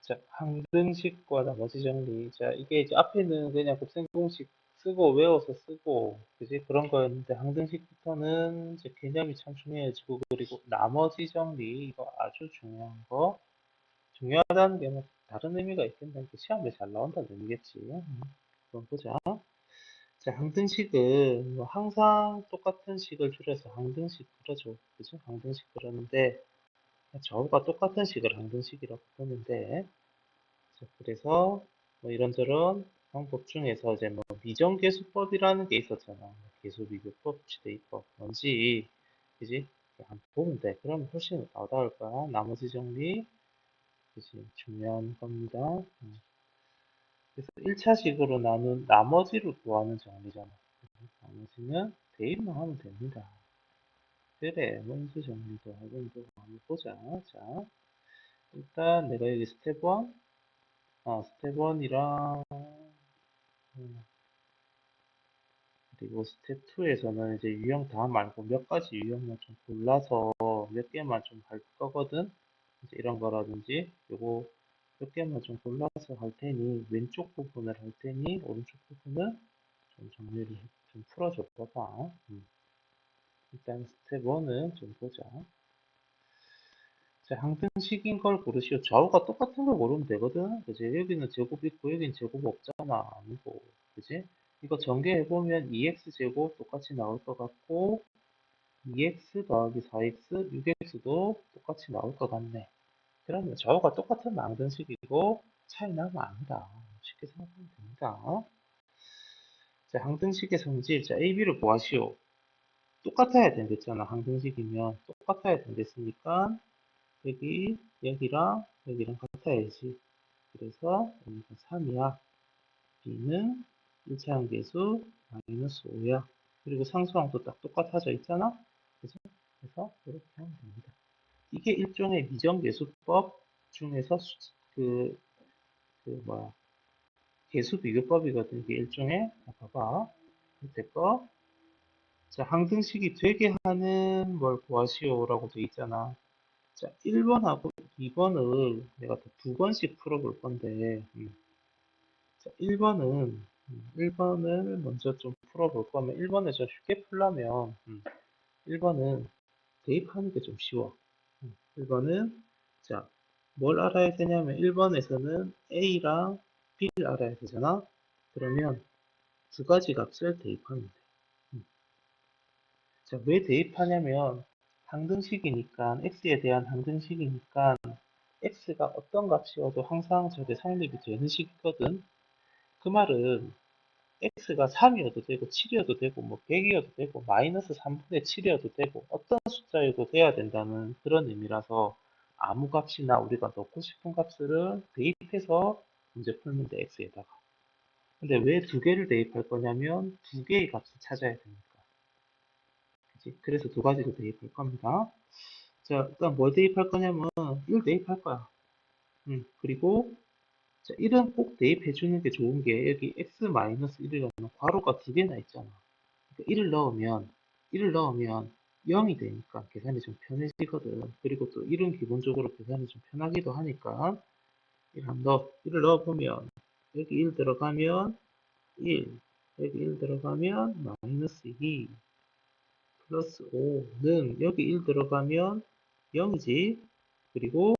자, 항등식과 나머지 정리. 자, 이게 이제 앞에는 그냥 곱셈 공식 쓰고 외워서 쓰고, 그지? 그런 거였는데, 항등식부터는 이제 개념이 참 중요해지고, 그리고 나머지 정리, 이거 아주 중요한 거. 중요하다는 게 뭐, 다른 의미가 있겠네. 시험에 잘 나온다는 의미겠지. 그럼 보자. 자, 항등식은 뭐 항상 똑같은 식을 줄여서 항등식 그러죠. 그죠? 항등식 그러는데, 저우가 똑같은 식을 항등식이라고 부르는데, 자, 그래서 뭐 이런저런 방법 중에서 이제 뭐 미정계수법이라는 게 있었잖아. 계수비교법, 지대입법, 뭔지, 그지? 한번 보면 돼. 그럼 훨씬 와닿을 거야. 나머지 정리, 그지? 중요한 겁니다. 그래서 1차식으로 나눈 나머지를 구하는 정리잖아. 나머지는 대입만 하면 됩니다. 그래, 원수 정리도 하고 또 한번 보자. 자, 일단 내가 여기 스텝 1, 스텝 1이랑 그리고 스텝 2에서는 이제 유형 다 말고 몇 가지 유형만 좀 골라서 몇 개만 좀 할 거거든. 이제 이런 거라든지 요거 몇 개만 좀 골라서 할 테니 왼쪽 부분을 할 테니 오른쪽 부분은 좀 정리를 좀 풀어줘 봐봐. 일단 스텝 1은 좀 보자. 자, 항등식인 걸 고르시오. 좌우가 똑같은 걸 고르면 되거든. 그지? 여기는 제곱 있고 여기는 제곱 없잖아. 아니고. 그지? 이거 전개해보면 2x제곱 똑같이 나올 것 같고 2x 더하기 4x, 6x도 똑같이 나올 것 같네. 그러면 좌우가 똑같은 항등식이고 차이 나면 아니다. 쉽게 생각하면 됩니다. 자, 항등식의 성질. 자, a, b를 구하시오. 똑같아야 되겠잖아. 항등식이면 똑같아야 되겠으니까 여기랑 여기랑 같아야지. 그래서 여기가 3이야. b는 1차 함계수 마이너스 5야. 그리고 상수항도 딱 똑같아져 있잖아. 그죠? 그래서 이렇게 하면 됩니다. 이게 일종의 미정계수법 중에서 그, 뭐야, 계수비교법이거든. 이게 일종의, 자, 봐봐. 밑에 거. 자, 항등식이 되게 하는 뭘 구하시오라고 돼 있잖아. 자, 1번하고 2번을 내가 두 번씩 풀어볼 건데, 자, 1번을 먼저 좀 풀어볼 거면, 1번을 좀 쉽게 풀려면, 1번은 대입하는 게 좀 쉬워. 1번은, 자, 뭘 알아야 되냐면, 1번에서는 A랑 B를 알아야 되잖아? 그러면 두 가지 값을 대입하면 돼. 자, 왜 대입하냐면, 항등식이니까, x에 대한 항등식이니까, x가 어떤 값이어도 항상 저게 성립이 되는 식이거든. 그 말은 x가 3이어도 되고 7이어도 되고 뭐 100이어도 되고 마이너스 3분의 7이어도 되고 어떤 숫자여도 돼야 된다는 그런 의미라서 아무 값이나 우리가 넣고 싶은 값을 대입해서 문제 풀면 돼, x에다가. 근데 왜 두 개를 대입할 거냐면 두 개의 값을 찾아야 되니까. 그치? 그래서 두 가지로 대입할 겁니다. 자, 일단 뭘 대입할 거냐면 1 대입할 거야. 그리고 자, 1은 꼭 대입해 주는 게 좋은 게 여기 x-1이라는 괄호가 두 개나 있잖아. 그러니까 1을 넣으면 0이 되니까 계산이 좀 편해지거든. 그리고 또 1은 기본적으로 계산이 좀 편하기도 하니까 1을 넣어보면 여기 1 들어가면 1, 여기 1 들어가면 마이너스 2, 플러스 5는 여기 1 들어가면 0이지. 그리고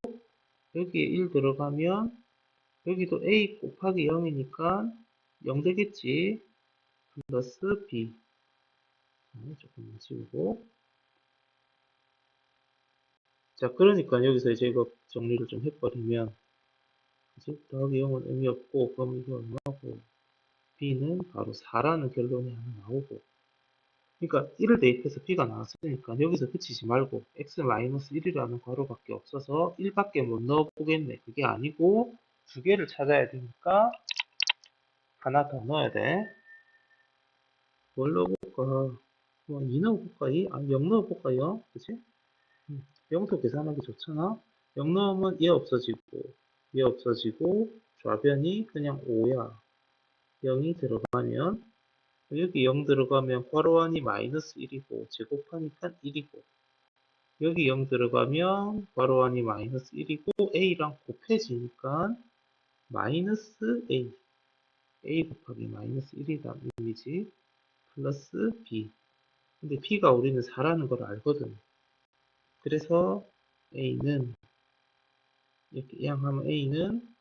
여기에 1 들어가면 여기도 a 곱하기 0이니까 0 되겠지. 플러스 b. 조금 지우고. 자, 그러니까 여기서 이제 이거 정리를 좀 해버리면, 그치? 더하기 0은 의미 없고, 그럼 이거 얼마고, b는 바로 4라는 결론이 하나 나오고. 그러니까 1을 대입해서 b가 나왔으니까 여기서 그치지 말고 x-1이라는 괄호밖에 없어서 1밖에 못 넣어보겠네. 그게 아니고 두 개를 찾아야 되니까 하나 더 넣어야 돼. 뭘 넣어볼까? 뭐, 2 넣어볼까? 2? 아, 0 넣어볼까요? 그치? 0도 계산하기 좋잖아? 0 넣으면 얘 없어지고, 얘 없어지고, 좌변이 그냥 5야. 0이 들어가면, 여기 0 들어가면 괄호 안이 마이너스 1이고, 제곱하니까 1이고, 여기 0 들어가면 괄호 안이 마이너스 1이고 a랑 곱해지니까 마이너스 a 곱하기 마이너스 1이다 의미지. 플러스 b. 근데 b가 우리는 4라는 걸 알거든. 그래서 a는 이렇게 이항하면 a는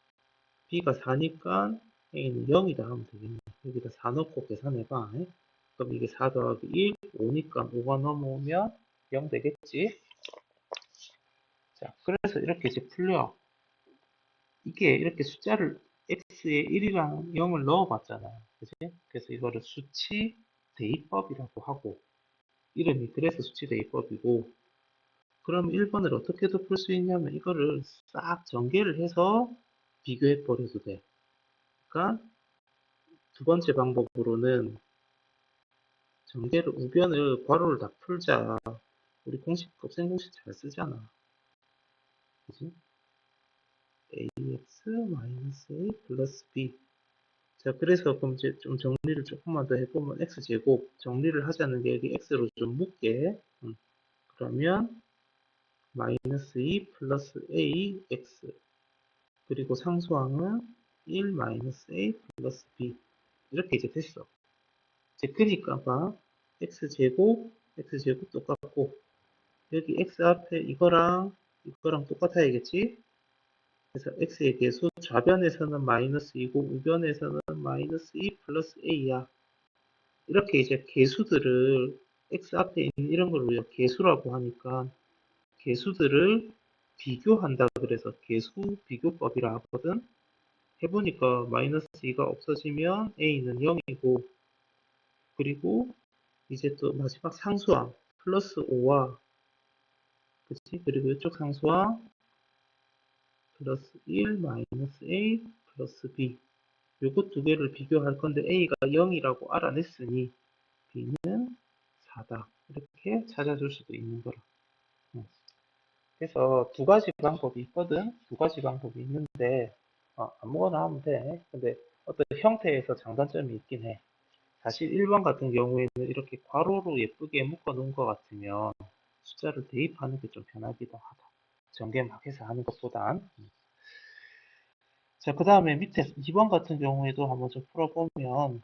b가 4니까 a는 0이다 하면 되겠네. 여기다 4 넣고 계산해봐. 그럼 이게 4 더하기 1, 5니까 5가 넘어오면 0 되겠지? 자, 그래서 이렇게 이제 풀려. 이게 이렇게 숫자를 x에 1이랑 0을 넣어봤잖아. 그지? 그래서 이거를 수치 대입법이라고 하고, 이름이 그래서 수치 대입법이고, 그럼 1번을 어떻게 더 풀 수 있냐면 이거를 싹 전개를 해서 비교해 버려도 돼. 그러니까 두 번째 방법으로는 전개를 우변을 괄호를 다 풀자. 우리 공식 곱셈 공식 잘 쓰잖아. 그지? ax-a 플러스 b. 자, 그래서 그럼 이제 좀 정리를 조금만 더 해보면 x제곱 정리를 하자는 게 여기 x로 좀 묶게. 그러면 마이너스 2 플러스 ax 그리고 상수항은 1 마이너스 a 플러스 b 이렇게 이제 됐어. 이제 그니까 봐. x제곱 똑같고 여기 x 앞에 이거랑 똑같아야겠지? 그래서 x의 계수 좌변에서는 마이너스 2고 우변에서는 마이너스 2 플러스 a야. 이렇게 이제 계수들을 x 앞에 있는 이런 걸 우리가 계수라고 하니까 계수들을 비교한다 그래서 계수 비교법이라 하거든. 해보니까 마이너스 2가 없어지면 a는 0이고 그리고 이제 또 마지막 상수항 플러스 5와 그치? 그리고 이쪽 상수항 플러스 1 마이너스 a 플러스 b 요거 두 개를 비교할 건데 a가 0이라고 알아냈으니 b는 4다. 이렇게 찾아줄 수도 있는 거라. 그래서 두 가지 방법이 있거든. 두 가지 방법이 있는데 아무거나 하면 돼. 근데 어떤 형태에서 장단점이 있긴 해. 사실 1번 같은 경우에는 이렇게 괄호로 예쁘게 묶어 놓은 것 같으면 숫자를 대입하는 게 좀 편하기도 하다. 전개 막 해서 하는 것보단. 자, 그 다음에 밑에 2번 같은 경우에도 한번 좀 풀어보면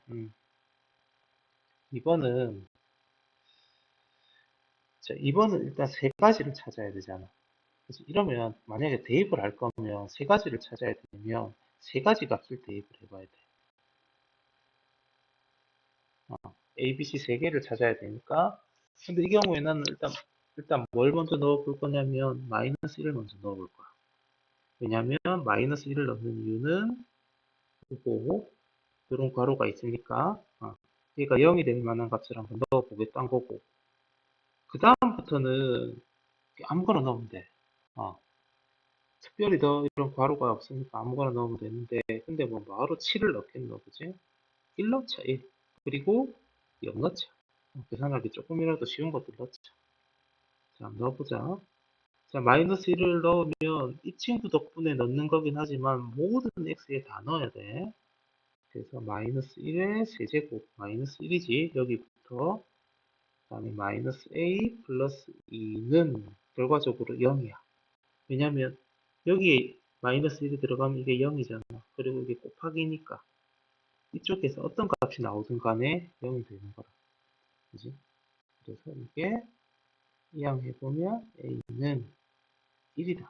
2번은 자, 2번은 일단 세 가지를 찾아야 되잖아. 그치? 이러면 만약에 대입을 할 거면 세 가지를 찾아야 되면 세 가지 값을 대입을 해봐야 돼. A, B, C 세 개를 찾아야 되니까. 근데 이 경우에 나는 일단 뭘 먼저 넣어 볼 거냐면 마이너스 1을 먼저 넣어 볼 거야. 왜냐면 마이너스 1을 넣는 이유는 요거 이런 괄호가 있으니까 얘가 0이 될 만한 값을 한번 넣어 보겠다는 거고. 그 다음부터는 아무거나 넣으면 돼. 특별히 더 이런 괄호가 없으니까 아무거나 넣으면 되는데 근데 뭐 바로 7을 넣겠노 그지? 1 넣자 1 그리고 0 넣자 계산하기 조금이라도 쉬운 것들 넣자. 자 넣어보자. 자 마이너스 1을 넣으면 이 친구 덕분에 넣는 거긴 하지만 모든 x에 다 넣어야 돼. 그래서 마이너스 1의 세제곱 마이너스 1이지 여기부터 그 다음에 마이너스 a 플러스 2는 결과적으로 0이야. 왜냐면 여기에 마이너스 1이 들어가면 이게 0이잖아. 그리고 이게 곱하기니까 이쪽에서 어떤 값이 나오든 간에 0이 되는 거라. 그지? 그래서 이게 이항해보면 a는 1이다.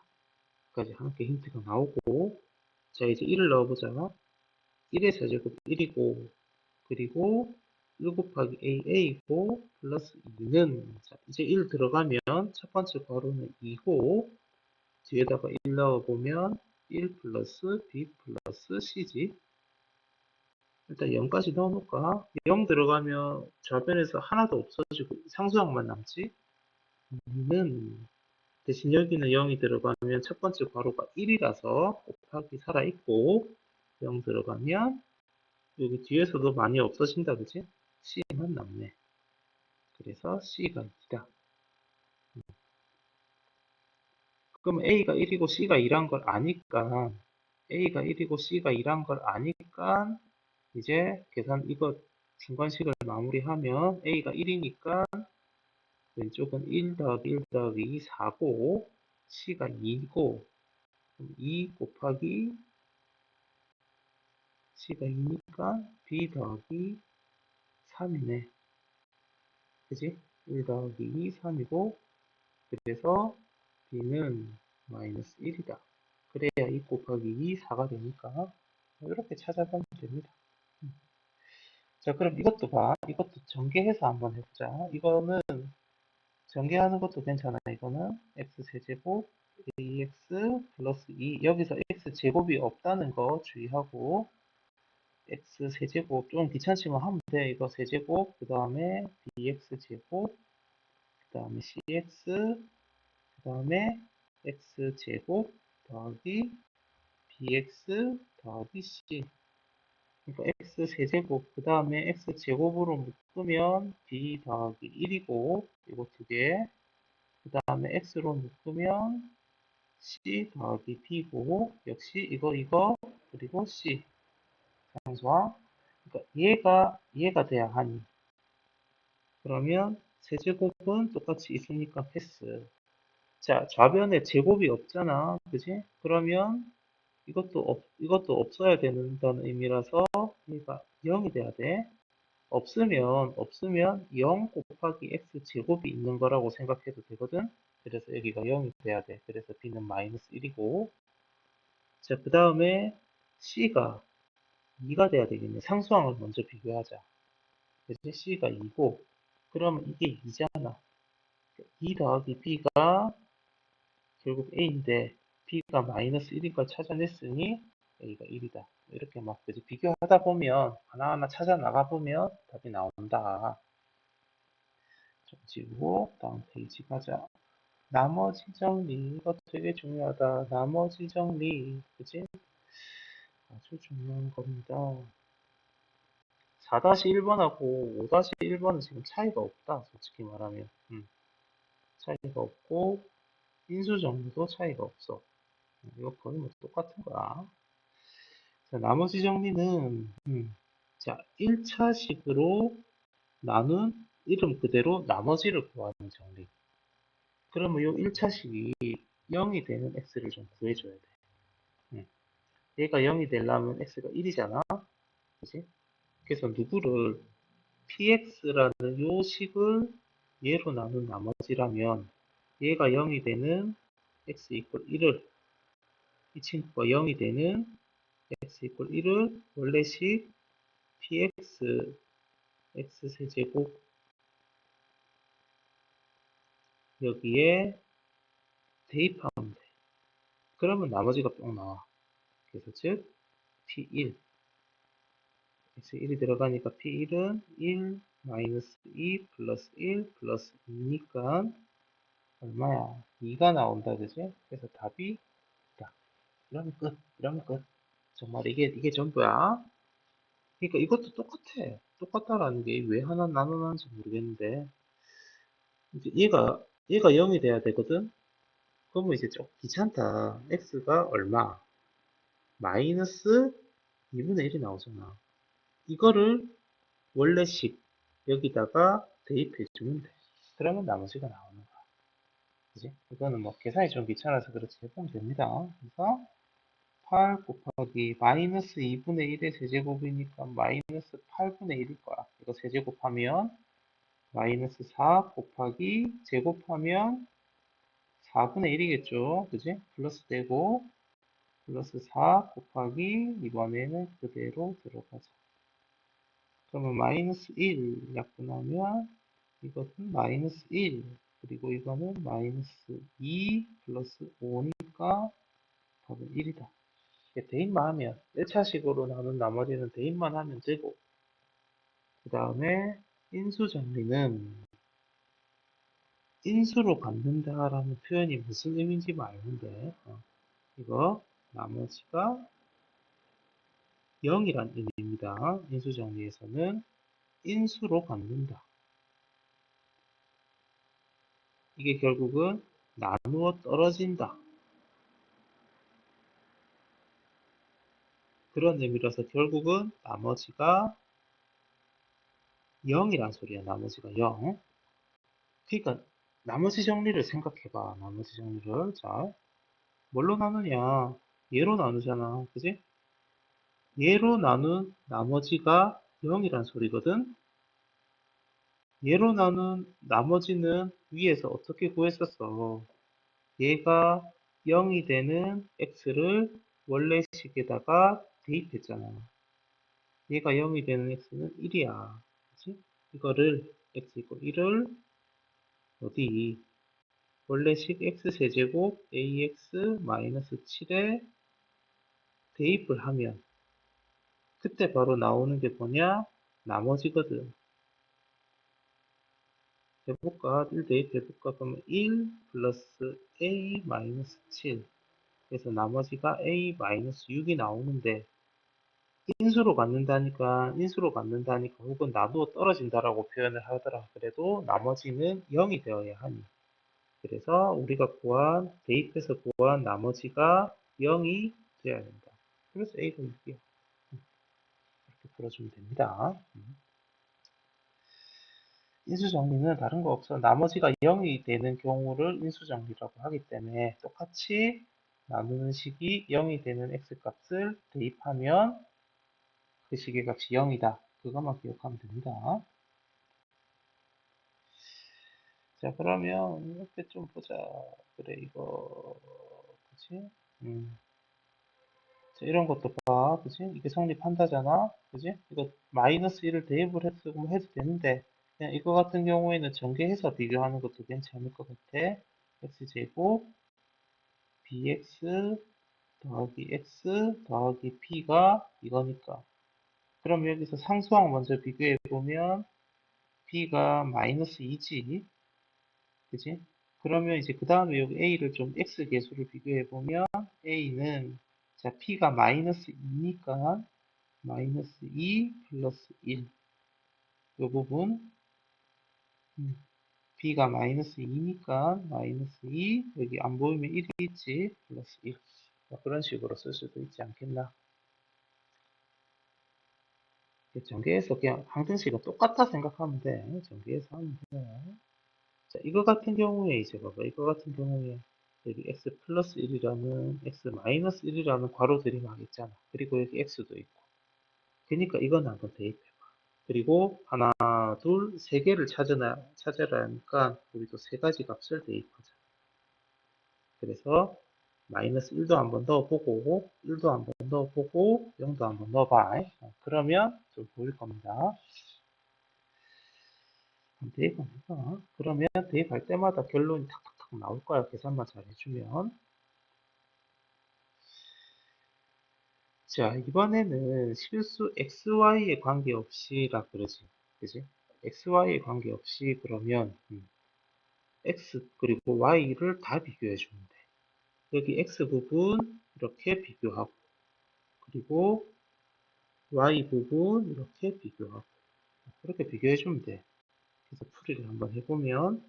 까지 함께 힌트가 나오고 자 이제 1을 넣어보자. 1의 세제곱 1이고 그리고 1 곱하기 a고 플러스 2는 자 이제 1 들어가면 첫 번째 괄호는 2고 뒤에다가 1 넣어보면 1 플러스 b 플러스 c지. 일단 0까지 넣어놓을까? 0 들어가면 좌변에서 하나도 없어지고 상수항만 남지? 는 대신 여기는 0이 들어가면 첫 번째 괄호가 1이라서 곱하기 살아있고 0 들어가면 여기 뒤에서도 많이 없어진다 그지? C만 남네. 그래서 C가 2다. 그럼 A가 1이고 C가 2란 걸 아니까 A가 1이고 C가 2란 걸 아니까 이제 계산 이거 중간식을 마무리하면 A가 1이니까 왼쪽은 1 더하기 1 더하기 4고 C가 2고 2 곱하기 C가 2니까 B 더하기 3이네. 그지? 1 더하기 2, 3이고 그래서 B는 마이너스 1이다. 그래야 2 곱하기 2, 4가 되니까 이렇게 찾아보면 됩니다. 자, 그럼 이것도 봐. 이것도 전개해서 한번 해보자. 이거는 전개하는 것도 괜찮아. 이거는 x세제곱 ax 플러스 2. 여기서 x제곱이 없다는 거 주의하고 x세제곱 좀 귀찮지만 하면 돼. 이거 세제곱 그 다음에 bx제곱 그 다음에 cx 그 다음에 x제곱 더하기 bx 더하기 c. 그러니까 x 세제곱 그 다음에 x 제곱으로 묶으면 b 더하기 1이고 이거 두 개. 그 다음에 x로 묶으면 c 더하기 b고 역시 이거 그리고 c 상수항. 그러니까 얘가 돼야 하니. 그러면 세제곱은 똑같이 있으니까 패스. 자, 좌변에 제곱이 없잖아. 그지? 그러면 이것도 없어야 된다는 의미라서 얘가 0이 돼야 돼. 없으면 0 곱하기 x 제곱이 있는 거라고 생각해도 되거든. 그래서 여기가 0이 돼야 돼. 그래서 b는 마이너스 1이고. 자, 그 다음에 c가 2가 돼야 되겠네. 상수항을 먼저 비교하자. 그래서 c가 2고, 그러면 이게 2잖아. 2 더하기 b가 결국 a인데, b가 마이너스 1인 걸 찾아냈으니 a가 1이다. 이렇게 막 그지 비교하다 보면 하나하나 찾아 나가 보면 답이 나온다. 좀 지우고 다음 페이지 가자. 나머지 정리 이거 되게 중요하다. 나머지 정리 그지? 아주 중요한 겁니다. 4-1번하고 5-1번은 지금 차이가 없다. 솔직히 말하면 차이가 없고 인수 정리도 차이가 없어. 이거 거의 뭐 똑같은 거야. 자, 나머지 정리는 자 1차식으로 나눈 이름 그대로 나머지를 구하는 정리. 그러면 이 1차식이 0이 되는 x를 좀 구해줘야 돼. 얘가 0이 되려면 x가 1이잖아. 그치? 그래서 누구를 px라는 요 식을 얘로 나눈 나머지라면 얘가 0이 되는 x 이퀄 1을 이 친구가 0이 되는 x 이퀄 1을 원래식 px x세제곱 여기에 대입하면 돼. 그러면 나머지가 뿅 나와. 그래서 즉 p1 x1이 들어가니까 p1은 1 마이너스 2 플러스 1 플러스 2니까 얼마야? 2가 나온다, 그지? 그래서 답이 있다. 이러면 끝. 이러면 끝. 정말 이게 전부야. 그러니까 이것도 똑같아. 똑같다라는 게 왜 하나 나눠놨는지 모르겠는데 이제 얘가 0이 돼야 되거든. 그러면 이제 좀 귀찮다. x가 얼마? 마이너스 2분의 1이 나오잖아. 이거를 원래식 여기다가 대입해주면 돼. 그러면 나머지가 나오는 거야. 그지? 이거는 뭐 계산이 좀 귀찮아서 그렇지 해보면 됩니다. 그래서 8 곱하기 마이너스 2분의 1의 세제곱이니까 마이너스 8분의 1일 거야. 이거 세제곱하면 마이너스 4 곱하기 제곱하면 4분의 1이겠죠. 그지? 플러스 되고 플러스 4 곱하기 이번에는 그대로 들어가자. 그러면 마이너스 1 약분하면 이것은 마이너스 1 그리고 이거는 마이너스 2 플러스 5니까 답은 1이다. 대입만 하면 1차식으로 나눈 나머지는 대입만 하면 되고 그 다음에 인수 정리는 인수로 갖는다라는 표현이 무슨 의미인지 알는데 이거 나머지가 0이란 의미입니다. 인수 정리에서는 인수로 갖는다. 이게 결국은 나누어 떨어진다. 그런 의미라서 결국은 나머지가 0이란 소리야. 나머지가 0. 그러니까 나머지 정리를 생각해봐. 나머지 정리를. 자, 뭘로 나누냐? 얘로 나누잖아. 그지? 얘로 나눈 나머지가 0이란 소리거든? 얘로 나눈 나머지는 위에서 어떻게 구했었어? 얘가 0이 되는 x를 원래식에다가 대입했잖아. 얘가 0이 되는 x는 1이야. 그치? 이거를 x 이고 1을 어디? 원래식 x세제곱 ax-7에 대입을 하면 그때 바로 나오는 게 뭐냐? 나머지거든. 해볼까? 1 대입해볼까? 그러면 1 플러스 a-7 그래서 나머지가 a-6이 나오는데 인수로 갖는다니까 혹은 나누어 떨어진다라고 표현을 하더라. 그래도 나머지는 0이 되어야 하니. 그래서 우리가 대입해서 구한 나머지가 0이 돼야 된다. 그래서 A가 6이야. 이렇게 풀어주면 됩니다. 인수정리는 다른 거 없어. 나머지가 0이 되는 경우를 인수정리라고 하기 때문에 똑같이 나누는 식이 0이 되는 x값을 대입하면 그 식의 값이 0이다. 그것만 기억하면 됩니다. 자, 그러면 이렇게 좀 보자. 그래, 이거, 그치? 자, 이런 것도 봐. 그치? 이게 성립한다잖아. 그치? 이거 마이너스 1을 대입을 해도 되는데, 그냥 이거 같은 경우에는 전개해서 비교하는 것도 괜찮을 것 같아. x제곱 bx 더하기 x 더하기 p가 이거니까. 그럼 여기서 상수항 먼저 비교해보면 b가 마이너스 2지. 그지? 그러면 이제 그 다음에 여기 a를 좀 x 계수를 비교해 보면 a는 자 p가 마이너스 2니까 마이너스 2 플러스 1. 이 부분 b가 마이너스 2니까 마이너스 2 여기 안 보이면 1이 있지 플러스 1. 그런 식으로 쓸 수도 있지 않겠나? 전개해서 그냥 항등식은 똑같다 생각하면 돼. 전개해서 하면 돼. 자, 이거 같은 경우에 이제 봐봐. 이거 같은 경우에 여기 x 플러스 1이라는 x 마이너스 1이라는 괄호들이 막 있잖아. 그리고 여기 x도 있고. 그러니까 이건 한번 대입해봐. 그리고 하나, 둘, 세 개를 찾아라 하니까 우리도 세 가지 값을 대입하자. 그래서 마이너스 1도 한번 넣어보고 1도 한번 넣어보고 0도 한번 넣어봐. 그러면 좀 보일 겁니다. 대입 한번 해봐. 그러면 대입할 때마다 결론이 탁탁탁 나올 거야. 계산만 잘 해주면. 자, 이번에는 실수 XY에 관계없이라 그러지. 그지? XY에 관계없이 그러면 X 그리고 Y를 다 비교해 주면 돼. 여기 X 부분 이렇게 비교하고 그리고 Y 부분 이렇게 비교하고 그렇게 비교해 주면 돼. 그래서 풀이를 한번 해보면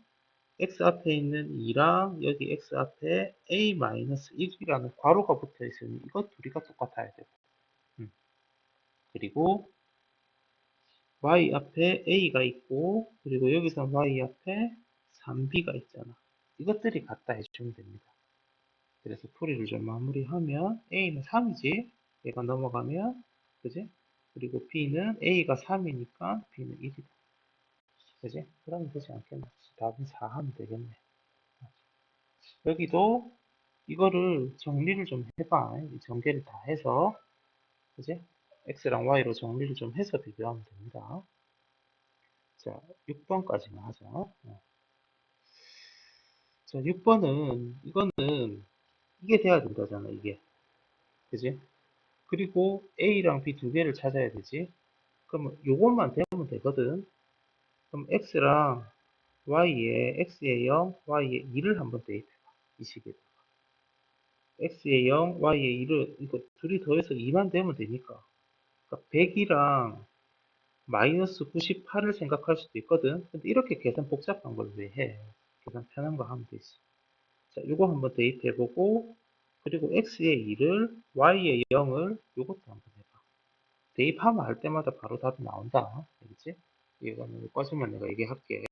X 앞에 있는 2랑 여기 X 앞에 A-1이라는 괄호가 붙어 있으니 이것 둘이가 똑같아야 되고 그리고 y 앞에 a가 있고 그리고 여기서 y 앞에 3b가 있잖아. 이것들이 같다 해주면 됩니다. 그래서 풀이를 좀 마무리하면 a는 3이지. 얘가 넘어가면 그지? 그리고 b는 a가 3이니까 b는 1이다. 그지? 그러면 되지 않겠나? 답은 4 하면 되겠네. 여기도 이거를 정리를 좀 해봐. 전개를 다 해서 그지? x랑 y로 정리를 좀 해서 비교하면 됩니다. 자, 6번까지만 하자. 자, 6번은, 이거는, 이게 돼야 된다잖아, 이게. 그지? 그리고 A랑 B 두 개를 찾아야 되지. 그러면 요것만 되면 되거든. 그럼 X랑 Y에, X에 0, Y에 2를 한번 대입해봐. 이 식에. X에 0, Y에 2를, 이거 둘이 더해서 2만 되면 되니까. 그러니까 100이랑 마이너스 98을 생각할 수도 있거든. 근데 이렇게 계산 복잡한 걸 왜 해? 계산 편한 거 하면 되지. 자, 이거 한번 대입해보고, 그리고 x의 2를, y의 0을, 이것도 한번 해봐. 대입하면 할 때마다 바로 답이 나온다. 알겠지? 이거는 꺼지면 내가 얘기할게.